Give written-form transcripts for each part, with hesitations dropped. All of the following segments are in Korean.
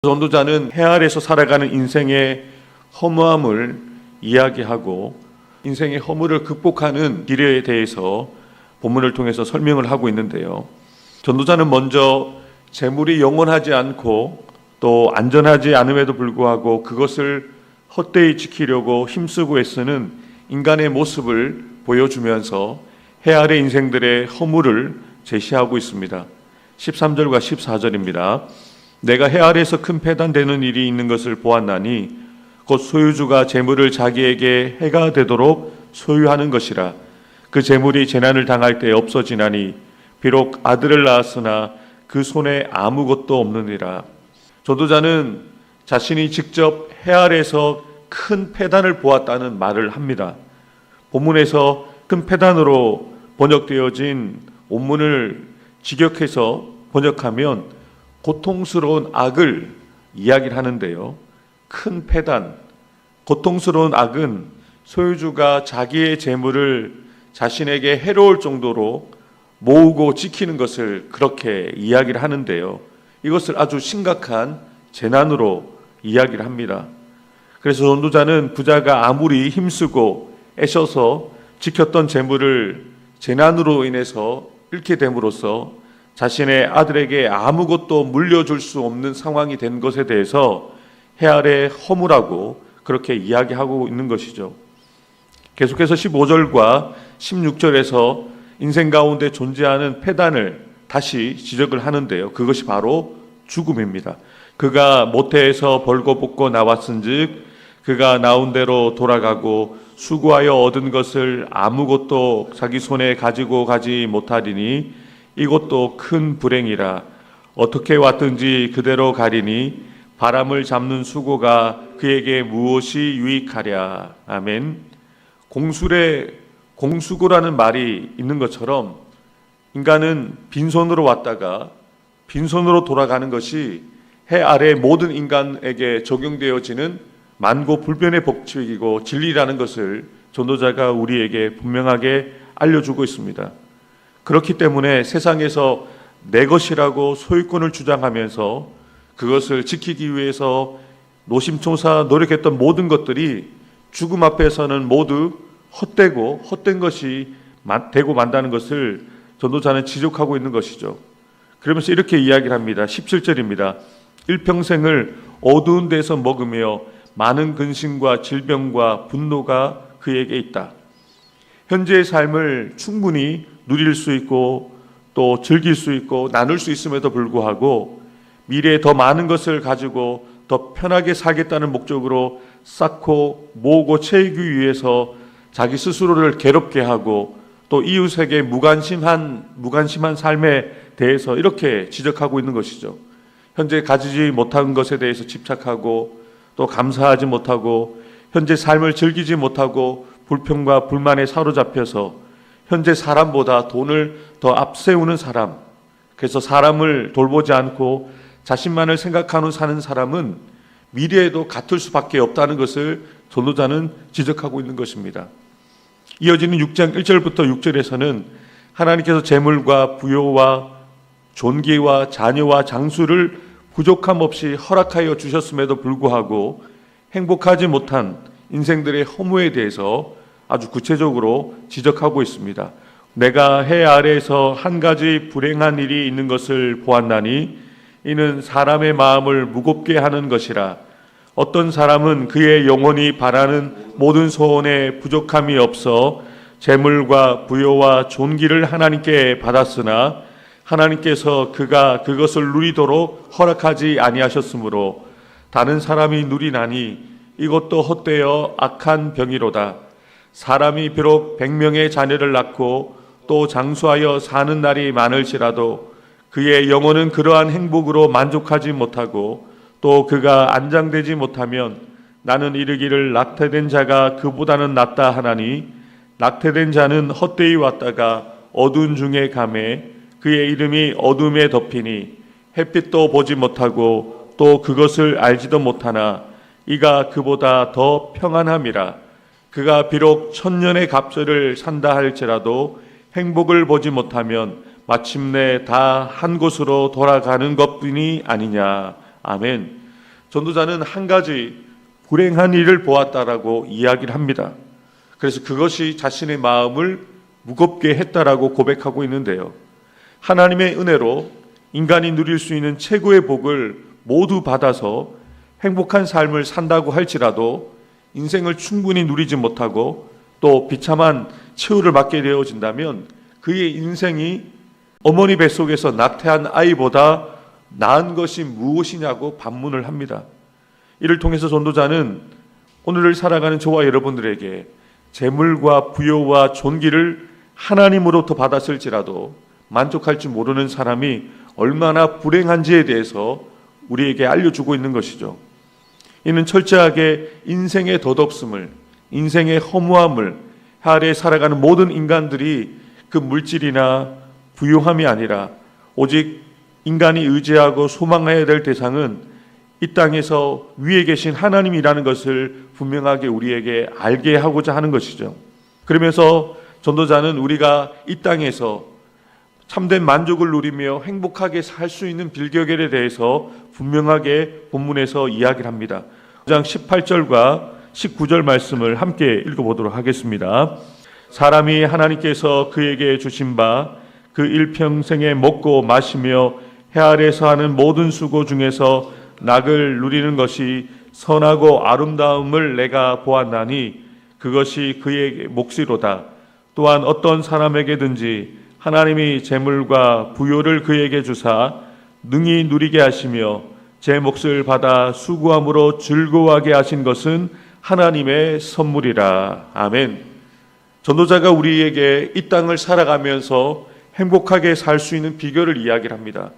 전도자는 해 아래서 살아가는 인생의 허무함을 이야기하고 인생의 허물을 극복하는 길에 대해서 본문을 통해서 설명을 하고 있는데요. 전도자는 먼저 재물이 영원하지 않고 또 안전하지 않음에도 불구하고 그것을 헛되이 지키려고 힘쓰고 애쓰는 인간의 모습을 보여주면서 해 아래 인생들의 허물을 제시하고 있습니다. 13절과 14절입니다. 내가 해 아래에서 큰 패단되는 일이 있는 것을 보았나니 곧 소유주가 재물을 자기에게 해가 되도록 소유하는 것이라. 그 재물이 재난을 당할 때 없어지나니 비록 아들을 낳았으나 그 손에 아무것도 없느니라. 전도자는 자신이 직접 해 아래에서 큰 패단을 보았다는 말을 합니다. 본문에서 큰 패단으로 번역되어진 원문을 직역해서 번역하면 고통스러운 악을 이야기를 하는데요. 큰 패단, 고통스러운 악은 소유주가 자기의 재물을 자신에게 해로울 정도로 모으고 지키는 것을 그렇게 이야기를 하는데요. 이것을 아주 심각한 재난으로 이야기를 합니다. 그래서 전도자는 부자가 아무리 힘쓰고 애써서 지켰던 재물을 재난으로 인해서 잃게 됨으로써 자신의 아들에게 아무것도 물려줄 수 없는 상황이 된 것에 대해서 해 아래 허무라고 그렇게 이야기하고 있는 것이죠. 계속해서 15절과 16절에서 인생 가운데 존재하는 패단을 다시 지적을 하는데요. 그것이 바로 죽음입니다. 그가 모태에서 벌거벗고 나왔은즉 그가 나온 대로 돌아가고 수고하여 얻은 것을 아무것도 자기 손에 가지고 가지 못하리니 이것도 큰 불행이라. 어떻게 왔든지 그대로 가리니 바람을 잡는 수고가 그에게 무엇이 유익하랴. 아멘. 공술에 공수고라는 말이 있는 것처럼 인간은 빈손으로 왔다가 빈손으로 돌아가는 것이 해 아래 모든 인간에게 적용되어지는 만고불변의 법칙이고 진리라는 것을 전도자가 우리에게 분명하게 알려주고 있습니다. 그렇기 때문에 세상에서 내 것이라고 소유권을 주장하면서 그것을 지키기 위해서 노심초사 노력했던 모든 것들이 죽음 앞에서는 모두 헛되고 헛된 것이 되고 만다는 것을 전도자는 지적하고 있는 것이죠. 그러면서 이렇게 이야기를 합니다. 17절입니다. 일평생을 어두운 데서 먹으며 많은 근심과 질병과 분노가 그에게 있다. 현재의 삶을 충분히 누릴 수 있고 또 즐길 수 있고 나눌 수 있음에도 불구하고 미래에 더 많은 것을 가지고 더 편하게 살겠다는 목적으로 쌓고 모으고 채우기 위해서 자기 스스로를 괴롭게 하고 또 이웃에게 무관심한 삶에 대해서 이렇게 지적하고 있는 것이죠. 현재 가지지 못한 것에 대해서 집착하고 또 감사하지 못하고 현재 삶을 즐기지 못하고 불평과 불만에 사로잡혀서 현재 사람보다 돈을 더 앞세우는 사람, 그래서 사람을 돌보지 않고 자신만을 생각하는 사는 사람은 미래에도 같을 수밖에 없다는 것을 전도자는 지적하고 있는 것입니다. 이어지는 6장 1절부터 6절에서는 하나님께서 재물과 부요와 존귀와 자녀와 장수를 부족함 없이 허락하여 주셨음에도 불구하고 행복하지 못한 인생들의 허무에 대해서 아주 구체적으로 지적하고 있습니다. 내가 해 아래에서 한 가지 불행한 일이 있는 것을 보았나니 이는 사람의 마음을 무겁게 하는 것이라. 어떤 사람은 그의 영혼이 바라는 모든 소원에 부족함이 없어 재물과 부요와 존귀를 하나님께 받았으나 하나님께서 그가 그것을 누리도록 허락하지 아니하셨으므로 다른 사람이 누리나니 이것도 헛되어 악한 병이로다. 사람이 비록 100명의 자녀를 낳고 또 장수하여 사는 날이 많을지라도 그의 영혼은 그러한 행복으로 만족하지 못하고 또 그가 안장되지 못하면 나는 이르기를 낙태된 자가 그보다는 낫다 하나니 낙태된 자는 헛되이 왔다가 어두운 중에 가매 그의 이름이 어둠에 덮이니 햇빛도 보지 못하고 또 그것을 알지도 못하나 이가 그보다 더 평안함이라. 그가 비록 1000년의 갑절을 산다 할지라도 행복을 보지 못하면 마침내 다 한 곳으로 돌아가는 것뿐이 아니냐. 아멘. 전도자는 한 가지 불행한 일을 보았다라고 이야기를 합니다. 그래서 그것이 자신의 마음을 무겁게 했다라고 고백하고 있는데요. 하나님의 은혜로 인간이 누릴 수 있는 최고의 복을 모두 받아서 행복한 삶을 산다고 할지라도 인생을 충분히 누리지 못하고 또 비참한 최후를 맞게 되어진다면 그의 인생이 어머니 뱃속에서 낙태한 아이보다 나은 것이 무엇이냐고 반문을 합니다. 이를 통해서 전도자는 오늘을 살아가는 저와 여러분들에게 재물과 부여와 존귀를 하나님으로부터 받았을지라도 만족할 줄 모르는 사람이 얼마나 불행한지에 대해서 우리에게 알려주고 있는 것이죠. 이는 철저하게 인생의 덧없음을, 인생의 허무함을 아래 살아가는 모든 인간들이 그 물질이나 부유함이 아니라 오직 인간이 의지하고 소망해야 될 대상은 이 땅에서 위에 계신 하나님이라는 것을 분명하게 우리에게 알게 하고자 하는 것이죠. 그러면서 전도자는 우리가 이 땅에서 참된 만족을 누리며 행복하게 살 수 있는 비결에 대해서 분명하게 본문에서 이야기를 합니다. 5장 18절과 19절 말씀을 함께 읽어보도록 하겠습니다. 사람이 하나님께서 그에게 주신 바 그 일평생에 먹고 마시며 해 아래서 하는 모든 수고 중에서 낙을 누리는 것이 선하고 아름다움을 내가 보았나니 그것이 그의 몫이로다. 또한 어떤 사람에게든지 하나님이 재물과 부요를 그에게 주사 능히 누리게 하시며 제 몫을 받아 수고함으로 즐거워하게 하신 것은 하나님의 선물이라. 아멘. 전도자가 우리에게 이 땅을 살아가면서 행복하게 살 수 있는 비결을 이야기를 합니다.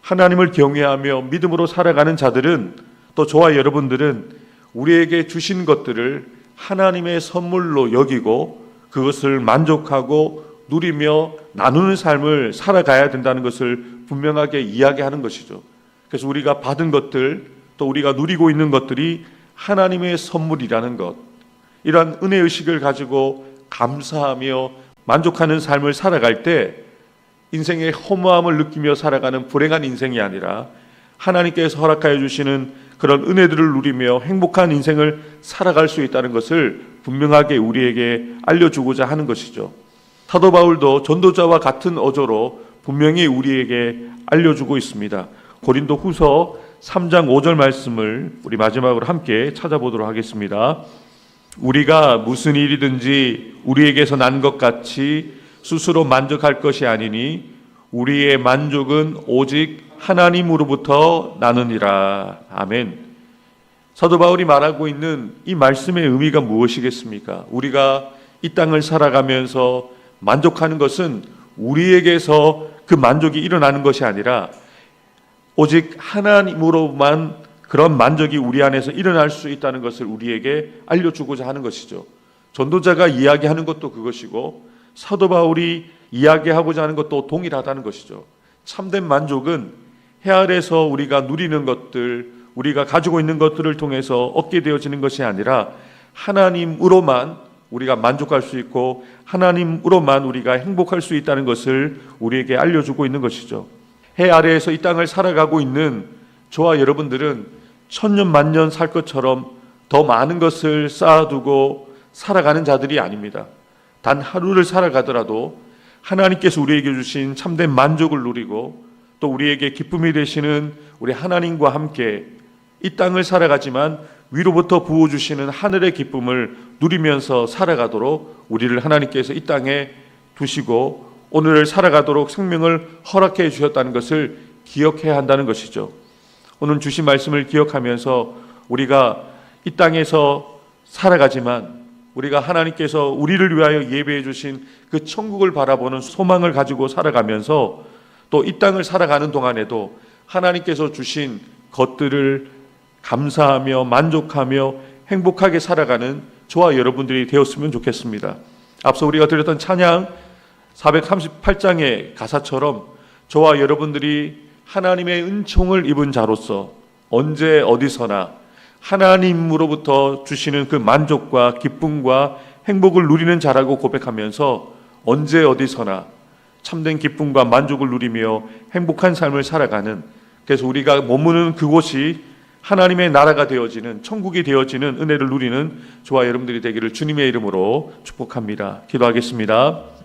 하나님을 경외하며 믿음으로 살아가는 자들은, 또 저와 여러분들은 우리에게 주신 것들을 하나님의 선물로 여기고 그것을 만족하고 누리며 나누는 삶을 살아가야 된다는 것을 분명하게 이야기하는 것이죠. 그래서 우리가 받은 것들, 또 우리가 누리고 있는 것들이 하나님의 선물이라는 것, 이러한 은혜의식을 가지고 감사하며 만족하는 삶을 살아갈 때 인생의 허무함을 느끼며 살아가는 불행한 인생이 아니라 하나님께서 허락하여 주시는 그런 은혜들을 누리며 행복한 인생을 살아갈 수 있다는 것을 분명하게 우리에게 알려주고자 하는 것이죠. 사도 바울도 전도자와 같은 어조로 분명히 우리에게 알려주고 있습니다. 고린도 후서 3장 5절 말씀을 우리 마지막으로 함께 찾아보도록 하겠습니다. 우리가 무슨 일이든지 우리에게서 난 것 같이 스스로 만족할 것이 아니니 우리의 만족은 오직 하나님으로부터 나느니라. 아멘. 사도 바울이 말하고 있는 이 말씀의 의미가 무엇이겠습니까? 우리가 이 땅을 살아가면서 만족하는 것은 우리에게서 그 만족이 일어나는 것이 아니라 오직 하나님으로만 그런 만족이 우리 안에서 일어날 수 있다는 것을 우리에게 알려주고자 하는 것이죠. 전도자가 이야기하는 것도 그것이고 사도 바울이 이야기하고자 하는 것도 동일하다는 것이죠. 참된 만족은 해 아래서 우리가 누리는 것들, 우리가 가지고 있는 것들을 통해서 얻게 되어지는 것이 아니라 하나님으로만 우리가 만족할 수 있고 하나님으로만 우리가 행복할 수 있다는 것을 우리에게 알려주고 있는 것이죠. 해 아래에서 이 땅을 살아가고 있는 저와 여러분들은 천년 만년 살 것처럼 더 많은 것을 쌓아두고 살아가는 자들이 아닙니다. 단 하루를 살아가더라도 하나님께서 우리에게 주신 참된 만족을 누리고 또 우리에게 기쁨이 되시는 우리 하나님과 함께 이 땅을 살아가지만 위로부터 부어주시는 하늘의 기쁨을 누리면서 살아가도록 우리를 하나님께서 이 땅에 두시고 오늘을 살아가도록 생명을 허락해 주셨다는 것을 기억해야 한다는 것이죠. 오늘 주신 말씀을 기억하면서 우리가 이 땅에서 살아가지만 우리가 하나님께서 우리를 위하여 예배해 주신 그 천국을 바라보는 소망을 가지고 살아가면서 또 이 땅을 살아가는 동안에도 하나님께서 주신 것들을 감사하며 만족하며 행복하게 살아가는 저와 여러분들이 되었으면 좋겠습니다. 앞서 우리가 드렸던 찬양 438장의 가사처럼 저와 여러분들이 하나님의 은총을 입은 자로서 언제 어디서나 하나님으로부터 주시는 그 만족과 기쁨과 행복을 누리는 자라고 고백하면서 언제 어디서나 참된 기쁨과 만족을 누리며 행복한 삶을 살아가는, 그래서 우리가 머무는 그곳이 하나님의 나라가 되어지는, 천국이 되어지는 은혜를 누리는 저와 여러분들이 되기를 주님의 이름으로 축복합니다. 기도하겠습니다.